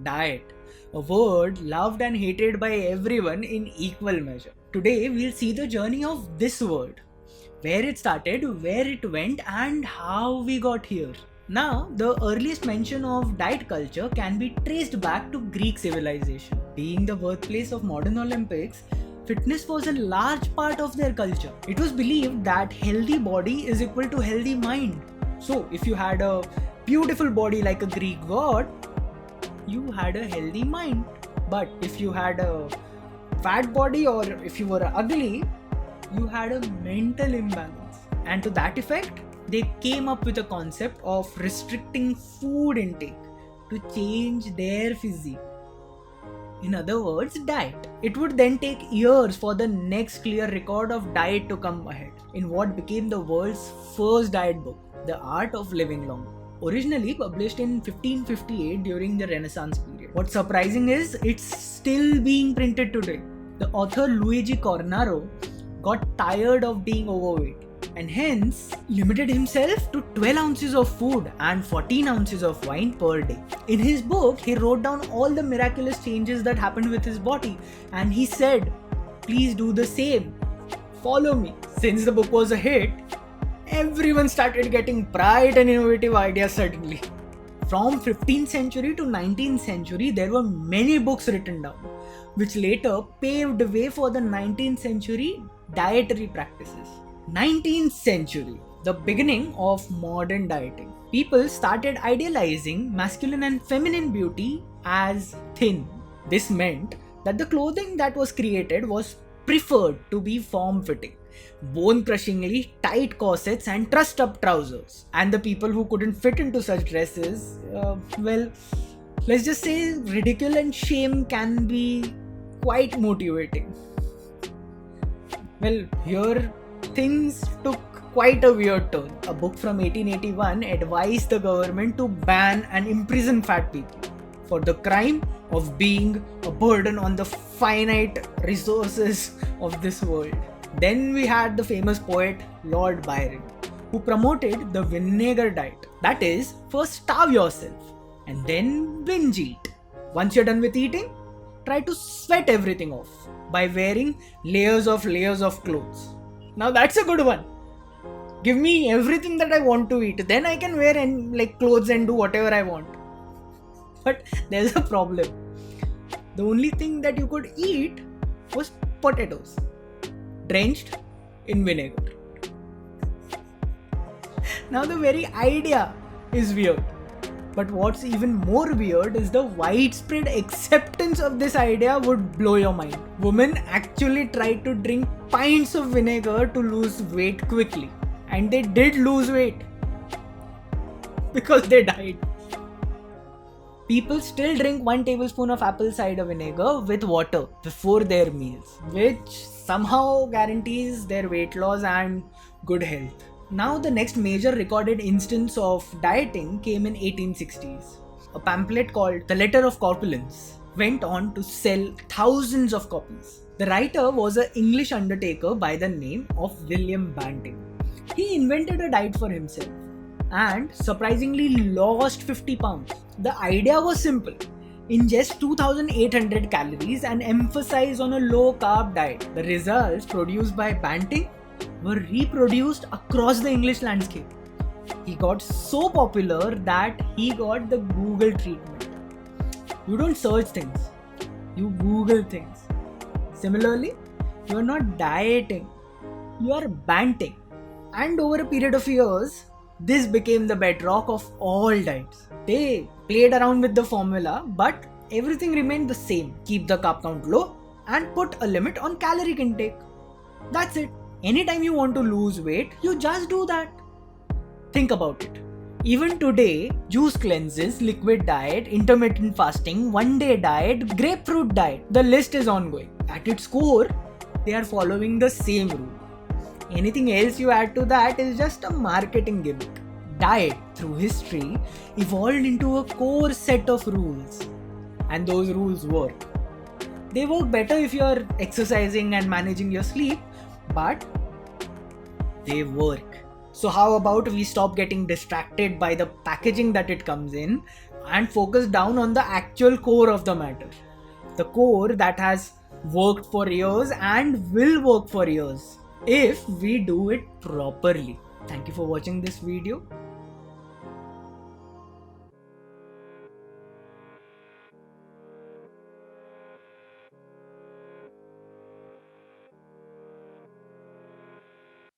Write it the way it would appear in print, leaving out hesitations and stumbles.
diet, a word loved and hated by everyone in equal measure. Today, we'll see the journey of this word, where it started, where it went, and how we got here. Now, the earliest mention of diet culture can be traced back to Greek civilization. Being the birthplace of modern Olympics, fitness was a large part of their culture. It was believed that healthy body is equal to healthy mind. So, if you had a beautiful body like a Greek god, you had a healthy mind. But if you had a fat body or if you were ugly, you had a mental imbalance. And to that effect, they came up with a concept of restricting food intake to change their physique. In other words, diet. It would then take years for the next clear record of diet to come ahead in what became the world's first diet book, The Art of Living Long. Originally published in 1558 during the Renaissance period. What's surprising is it's still being printed today. The author Luigi Cornaro got tired of being overweight and hence limited himself to 12 ounces of food and 14 ounces of wine per day. In his book, he wrote down all the miraculous changes that happened with his body and he said, "Please do the same. Follow me." Since the book was a hit, everyone started getting bright and innovative ideas suddenly. From 15th century to 19th century, there were many books written down, which later paved the way for the 19th century dietary practices. 19th century, the beginning of modern dieting. People started idealizing masculine and feminine beauty as thin. This meant that the clothing that was created was preferred to be form-fitting, bone-crushingly tight corsets and trussed-up trousers. And the people who couldn't fit into such dresses, let's just say ridicule and shame can be quite motivating. Well, here things took quite a weird turn. A book from 1881 advised the government to ban and imprison fat people for the crime of being a burden on the finite resources of this world. Then we had the famous poet Lord Byron, who promoted the vinegar diet. That is, first starve yourself and then binge eat. Once you're done with eating, try to sweat everything off by wearing layers of clothes. Now that's a good one. Give me everything that I want to eat, then I can wear clothes and do whatever I want. But there's a problem. The only thing that you could eat was potatoes, drenched in vinegar. Now the very idea is weird. But what's even more weird is the widespread acceptance of this idea would blow your mind. Women actually tried to drink pints of vinegar to lose weight quickly. And they did lose weight. Because they died. People still drink 1 tablespoon of apple cider vinegar with water before their meals, which somehow guarantees their weight loss and good health. Now the next major recorded instance of dieting came in 1860s. A pamphlet called The Letter of Corpulence went on to sell thousands of copies. The writer was an English undertaker by the name of William Banting. He invented a diet for himself and surprisingly lost 50 pounds. The idea was simple. Ingest 2800 calories and emphasize on a low carb diet. The results produced by Banting were reproduced across the English landscape. He got so popular that he got the Google treatment. You don't search things, you Google things. Similarly, you are not dieting, you are banting. And over a period of years, this became the bedrock of all diets. They played around with the formula, but everything remained the same. Keep the carb count low and put a limit on caloric intake. That's it. Anytime you want to lose weight, you just do that. Think about it. Even today, juice cleanses, liquid diet, intermittent fasting, one-day diet, grapefruit diet, the list is ongoing. At its core, they are following the same rule. Anything else you add to that is just a marketing gimmick. Diet, through history, evolved into a core set of rules. And those rules work. They work better if you are exercising and managing your sleep, but they work. So how about we stop getting distracted by the packaging that it comes in, and focus down on the actual core of the matter. The core that has worked for years and will work for years if we do it properly. Thank you for watching this video.